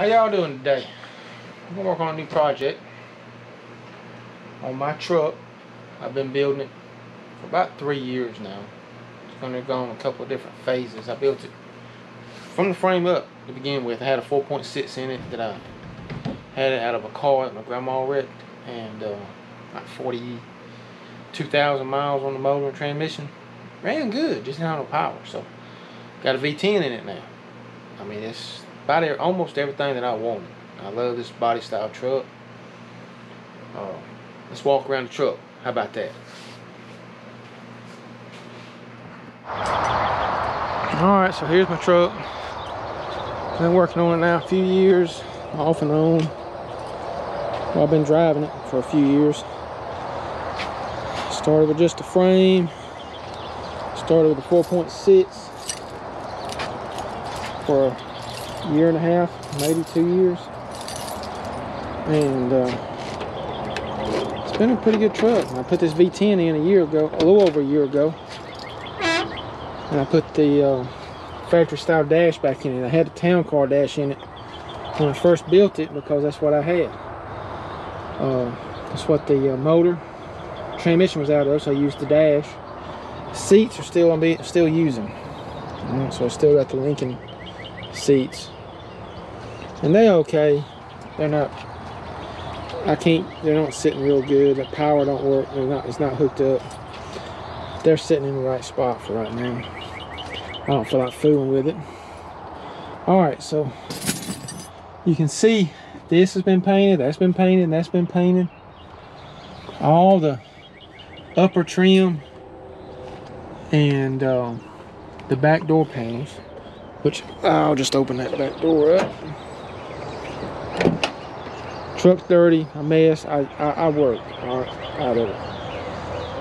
How y'all doing today? I'm gonna work on a new project on my truck. I've been building it for about 3 years now. It's gonna go on a couple of different phases. I built it from the frame up to begin with. I had a 4.6 in it that I had it out of a car that my grandma wrecked, and like 42,000 miles on the motor and transmission. Ran good, just not no power. So got a V10 in it now. I mean, it's about almost everything that I wanted. I love this body style truck. Let's walk around the truck. How about that? Alright, so here's my truck. Been working on it now a few years, off and on. Well, I've been driving it for a few years. Started with just a frame. Started with a 4.6 for a year and a half, maybe 2 years. And it's been a pretty good truck. I put this V10 in a little over a year ago. And I put the factory style dash back in it. I had a town car dash in it when I first built it because that's what I had. That's what the motor transmission was out of, so I used the dash. Seats are still using. So I still got the Lincoln seats. And they're okay. They're not, they're not sitting real good. The power don't work. It's not hooked up. They're sitting in the right spot for right now. I don't feel like fooling with it. Alright, so you can see this has been painted, that's been painted, and that's been painted. All the upper trim and the back door panels, which I'll just open that back door up. Truck's dirty, a mess. I work out of it.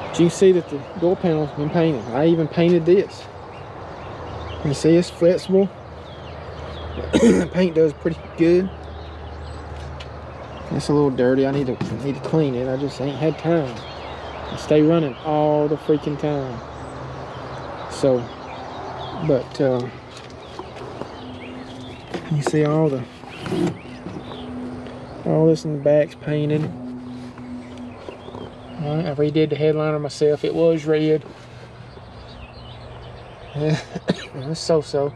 But you can see that the door panel's been painted. I even painted this. You can see it's flexible. The paint does pretty good. It's a little dirty. I need to clean it. I just ain't had time. I stay running all the freaking time. So, but you see all this in the back's painted. Alright, I redid the headliner myself. It was red. It's so.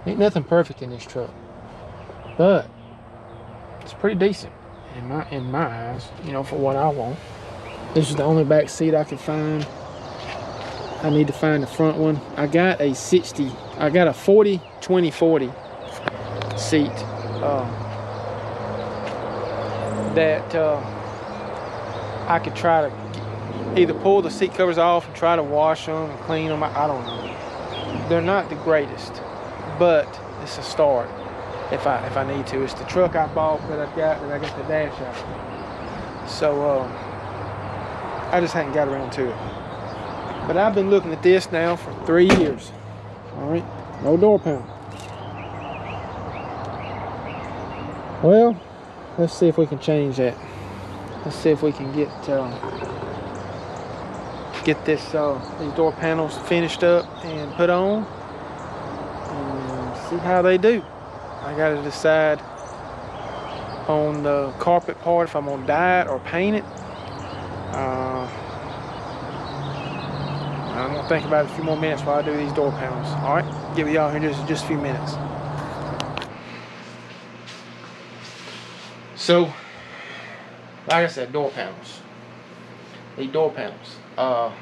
Ain't nothing perfect in this truck, but it's pretty decent in my eyes. You know, for what I want. This is the only back seat I could find. I need to find the front one. I got a 40 20 40 seat that I could try to either pull the seat covers off and try to wash them and clean them. I don't know. They're not the greatest, but it's a start if I need to. It's the truck I bought that I got the dash out. So I just hadn't got around to it. But I've been looking at this now for 3 years. Alright, no door panel. Well, let's see if we can change that. Let's see if we can get these door panels finished up and put on, and see how they do. I got to decide on the carpet part if I'm gonna dye it or paint it. I'm gonna think about it a few more minutes while I do these door panels. All right, give y'all here just a few minutes. So, like I said, door panels. These door panels. The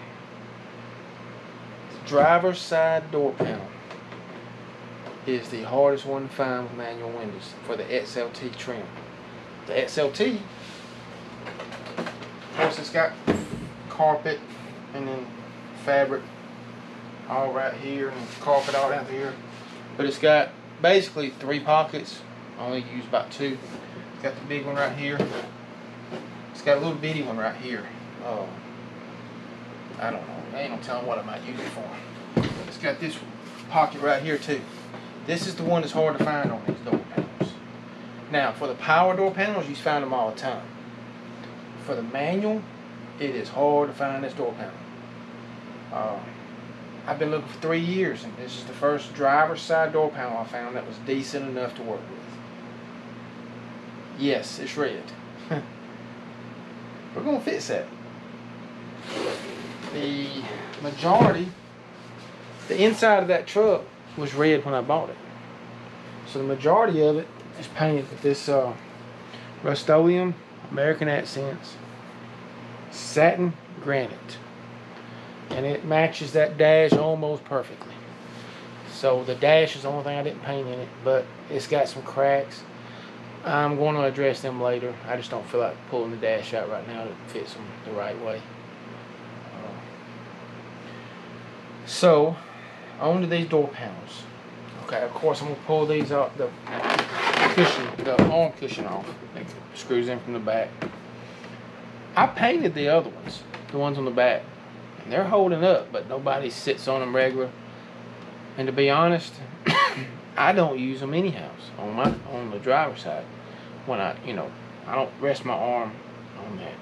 driver's side door panel is the hardest one to find with manual windows for the XLT trim. The XLT, of course, it's got carpet and then fabric all right here and carpet all down here, but it's got basically 3 pockets. I only use about 2. It's got the big one right here. It's got a little bitty one right here. I don't know. I ain't no telling what I might use it for. It's got this pocket right here too. This is the one that's hard to find on these door panels. Now, for the power door panels, you find them all the time. For the manual, it is hard to find this door panel. I've been looking for 3 years, and this is the first driver's side door panel I found that was decent enough to work with. Yes, it's red. We're gonna fix that. The majority, the inside of that truck was red when I bought it. So the majority of it is painted with this Rust-Oleum American Accents satin granite, and it matches that dash almost perfectly. So the dash is the only thing I didn't paint in it, but it's got some cracks. I'm going to address them later. I just don't feel like pulling the dash out right now to fix them the right way. So on to these door panels. Okay, of course I'm going to pull these off, the cushion, the arm cushion off. It screws in from the back. I painted the other ones, the ones on the back, and they're holding up, but nobody sits on them regular. And to be honest, I don't use them anyhow on the driver's side. When I don't rest my arm on that.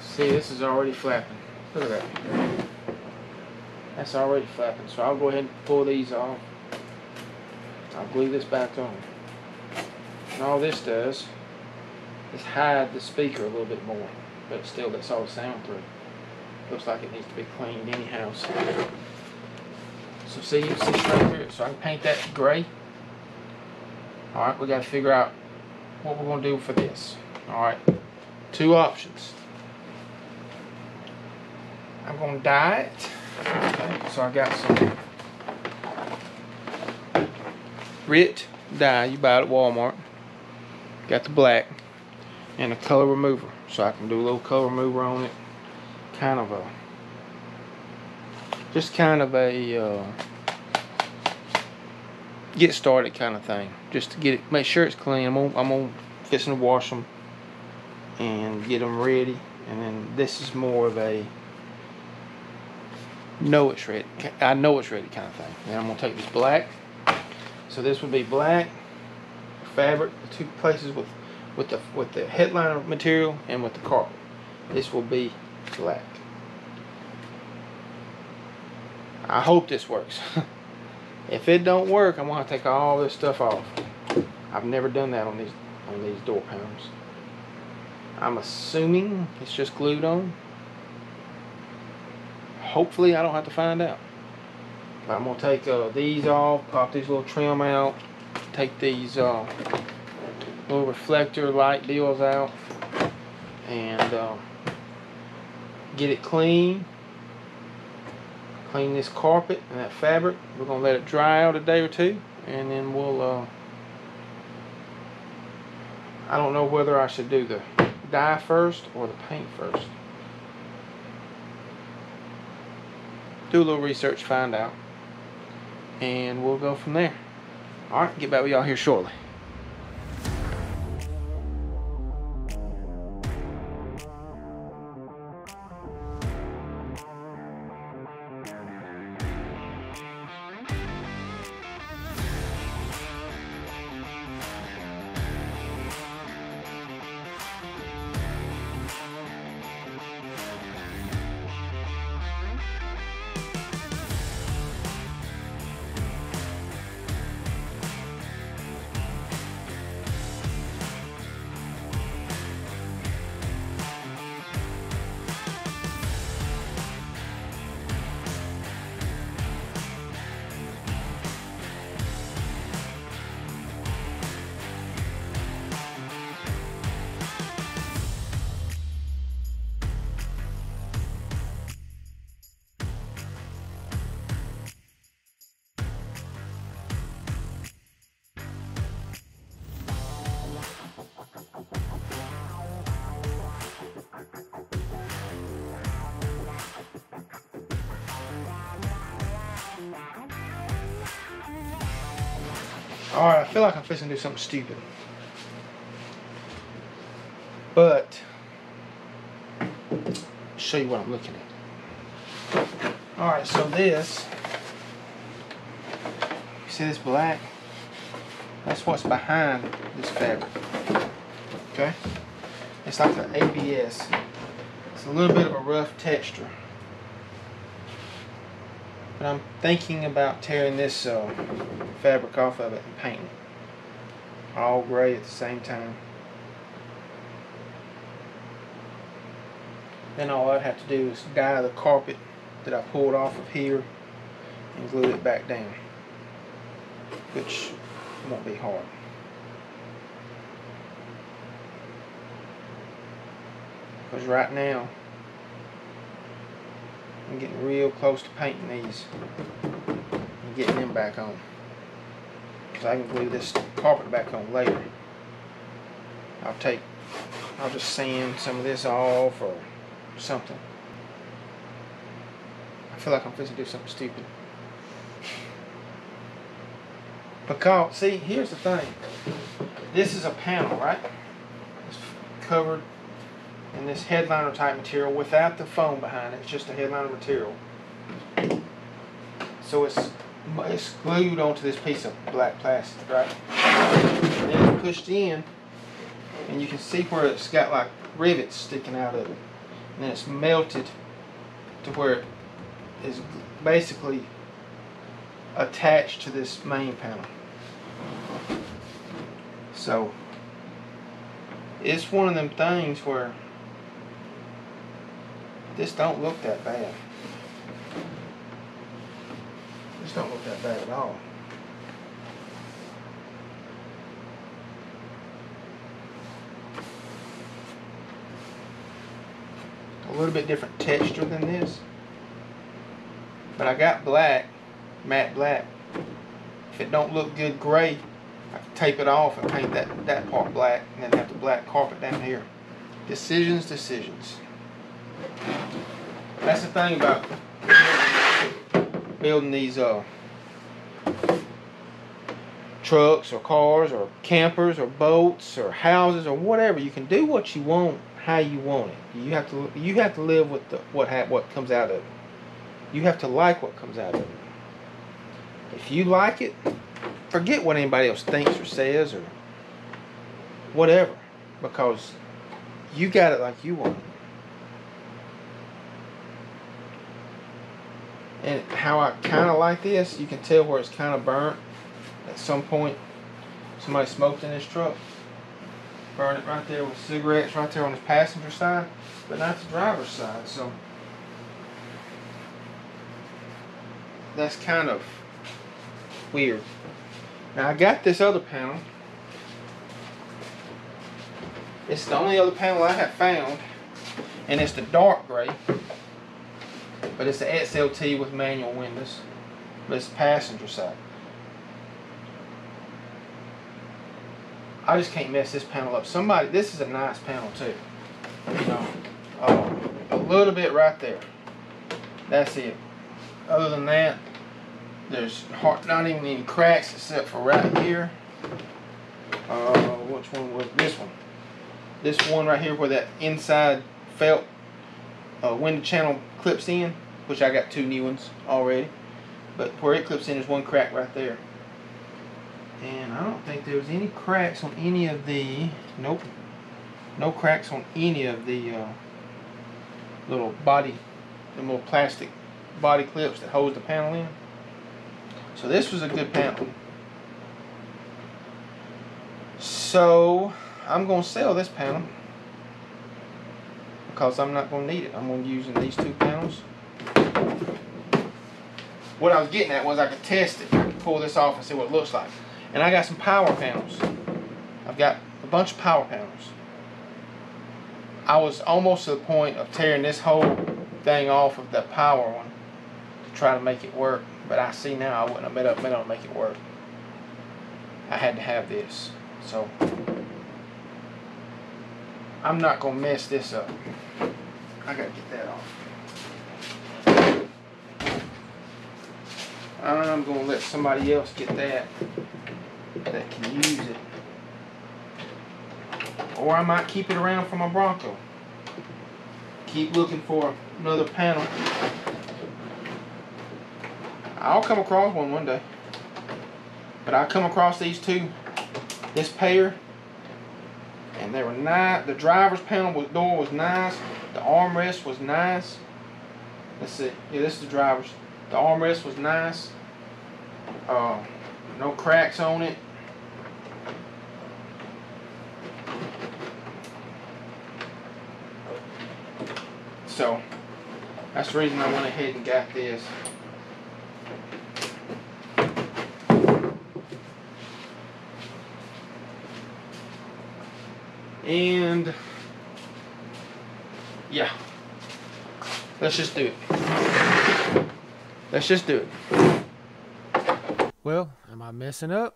See, this is already flapping. Look at that. That's already flapping. So I'll go ahead and pull these off. I'll glue this back on. And all this does is hide the speaker a little bit more, but it still lets all the sound through. Looks like it needs to be cleaned anyhow. So see, you see straight through it. So I can paint that gray. Alright, we got to figure out what we're going to do for this. Alright, two options. I'm going to dye it. Okay, so I got some Rit dye you buy it at Walmart. Got the black and a color remover, so I can do a little color remover on it. Just kind of a get started kind of thing, just to get it, make sure it's clean. I'm gonna fixing to wash them and get them ready, and then this is more of a know it's ready. I know it's ready kind of thing. Then I'm gonna take this black. So this would be black fabric, the two places with the headliner material and with the carpet. This will be black. I hope this works. If it don't work, I'm gonna take all this stuff off. I've never done that on these door panels. I'm assuming it's just glued on. Hopefully I don't have to find out. But I'm gonna take these off, pop these little trim out, take these little reflector light deals out, and get it clean. Clean this carpet and that fabric. We're gonna let it dry out a day or two, and then we'll I don't know whether I should do the dye first or the paint first. Do a little research, find out, and we'll go from there. Alright, get back with y'all here shortly. Alright, I feel like I'm fixing to do something stupid. But, I'll show you what I'm looking at. Alright, so this, you see this black? That's what's behind this fabric. Okay? It's like the ABS. It's a little bit of a rough texture. But I'm thinking about tearing this fabric off of it and painting it all gray at the same time. Then all I'd have to do is dye the carpet that I pulled off of here and glue it back down, which won't be hard. Because right now I'm getting real close to painting these and getting them back on, because I can glue this carpet back on later. I'll just sand some of this off or something. I feel like I'm fixing to do something stupid. Because, see, here's the thing. This is a panel, right? It's covered in this headliner type material without the foam behind it. It's just a headliner material. So it's glued onto this piece of black plastic, right? And then it's pushed in, and you can see where it's got like rivets sticking out of it. And then it's melted to where it is basically attached to this main panel. So it's one of them things where this don't look that bad. This don't look that bad at all. A little bit different texture than this, but I got black, matte black. If it don't look good gray, I can tape it off and paint that part black, and then have the black carpet down here. Decisions. That's the thing about building these trucks or cars or campers or boats or houses or whatever. You can do what you want, how you want it. You have to live with what comes out of it. You have to like what comes out of it. If you like it, forget what anybody else thinks or says or whatever, because you got it like you want it. And how I kind of like this, you can tell where it's kind of burnt. At some point, somebody smoked in this truck. Burn it right there with cigarettes right there on the passenger side, but not the driver's side. So that's kind of weird. Now I got this other panel. It's the only other panel I have found, and it's the dark gray, but it's the XLT with manual windows, but it's the passenger side. I just can't mess this panel up. This is a nice panel too. You know, a little bit right there. That's it. Other than that, there's not even any cracks except for right here. Which one was this one? This one right here where that inside felt window channel clips in, which I got 2 new ones already. But where it clips in is one crack right there. And I don't think there was any cracks on any of the, nope, no cracks on any of the little plastic body clips that holds the panel in. So this was a good panel. So I'm going to sell this panel because I'm not going to need it. I'm going to use these 2 panels. What I was getting at was I could test it. I could pull this off and see what it looks like. And I got some power panels. I've got a bunch of power panels. I was almost to the point of tearing this whole thing off of the power one to try to make it work. But I see now I wouldn't have been able to make it work. I had to have this. So I'm not going to mess this up. I got to get that off. I'm going to let somebody else get that can use it. Or I might keep it around for my Bronco. Keep looking for another panel. I'll come across one day. But I come across these 2, this pair, and they were nice. The driver's panel door was nice. The armrest was nice. Let's see. Yeah, this is the driver's. The armrest was nice. No cracks on it. So that's the reason I went ahead and got this. And yeah, let's just do it. Let's just do it. Well, am I messing up?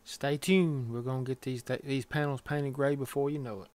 Stay tuned. We're gonna get these panels painted gray before you know it.